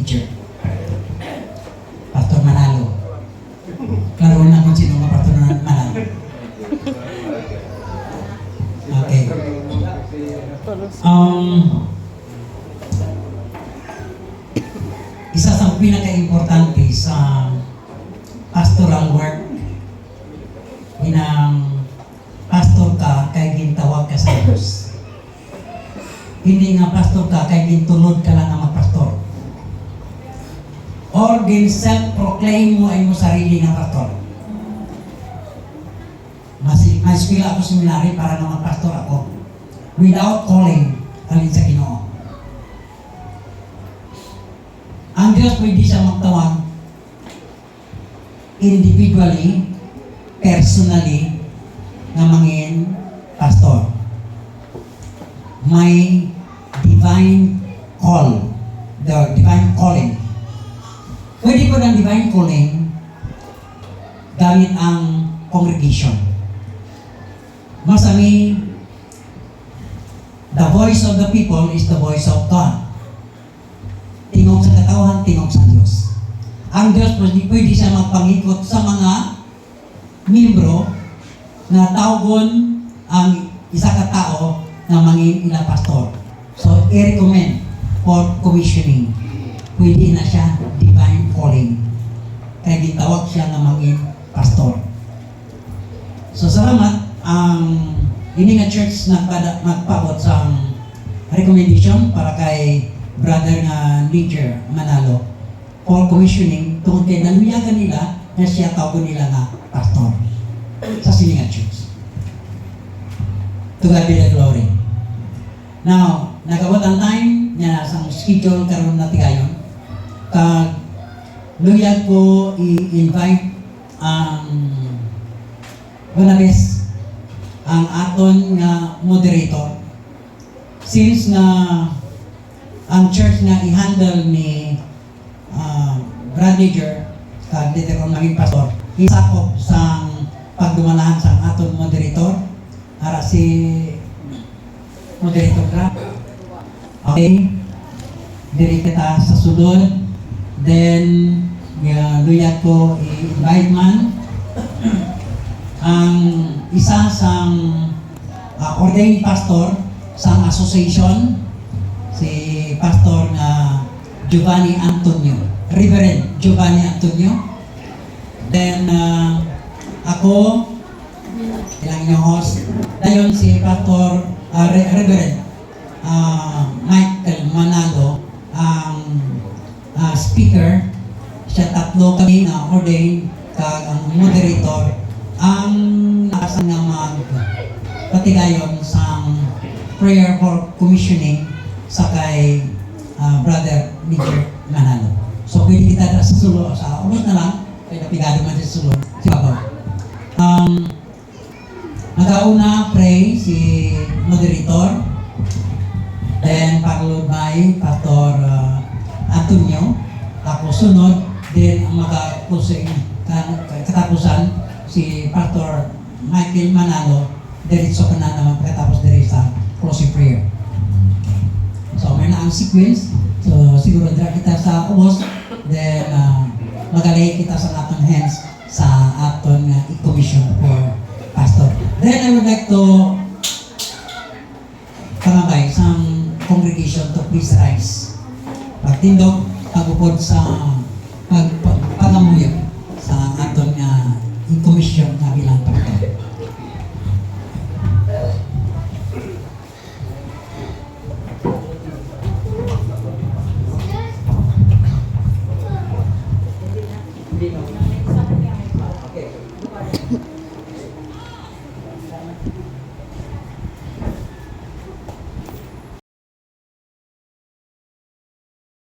teacher. Pastor Manalo. Klaro na kung sino nga Pastor Manalo. Okay. Isa sa pinaka-importante sa pastoral work, inang pastor ka kay gintawag ka sa Diyos. Hindi nga pastor ka kay gintulod ka lang nga magpastor. Or gin-self-proclaim mo ay mo sarili nga pastor. Mas pila ako seminary para na magpastor ako without calling alin sa Ginoo. Ang Diyos pwede siya magtawag individually, personally, nga mangin pastor. May divine call, the divine calling. Pwede ko ng divine calling gamit ang congregation. Masami, the voice of the people is the voice of God. Tingog sa katauhan, tingog sa Diyos. Ang Diyos pwede siya magpangikot sa mga membro na tawgon ang isa ka tao na mangin ila pastor. So, i-recommend for commissioning. Pwede na siya divine calling. Kaya gitawag siya na mangin pastor. So, salamat ang ini nga church nagpabot sa recommendation para kay brother nga Niger Manalo for commissioning tungkol kay naluyagan nila na siya tawag nila nga pastor sa Silingan Church. To God be the glory. Now, nagawat ang time niya sa schedule karon na tigayon. Kag luyag ko i-invite ang Bonabes, ang aton nga moderator. Since na ang church nga i-handle ni Brad Niger, kag dito kong maging pastor, isakop sa pagdumalahan sa aton moderator, para si moderator Brad. Okay, diri kita sa sulod, then luyag ko i-invite man ang isa sang ordained pastor sa association, si Pastor na Giovanni Antonio, Reverend Giovanni Antonio. Then ako ilang inyong host. Dayon si Pastor Reverend Michael Manalo ang speaker. Siya tatlo kami na ordained kag ang moderator ang nakasan nga patigayon sa prayer for commissioning sa kay Brother Niger Manalo. So pwede kita sa sulo sa ubos na lang kaya napigado man sa sulo si Papa. Nagauna pray si moderator, then followed by Pastor Antonio. Ako sunod, then ang katapusan si Pastor Michael Manalo. Diretso ka na naman pagkatapos diri sa closing prayer. So may na ang sequence. So siguro dira kita sa ubos, then magalay kita sa aton hands sa aton i-commission for pastor. Then I would like to pangabay sa congregation to please rise. Pagtindog, pagupod sa pangamuyo sa aton i-commission na bilang pastor.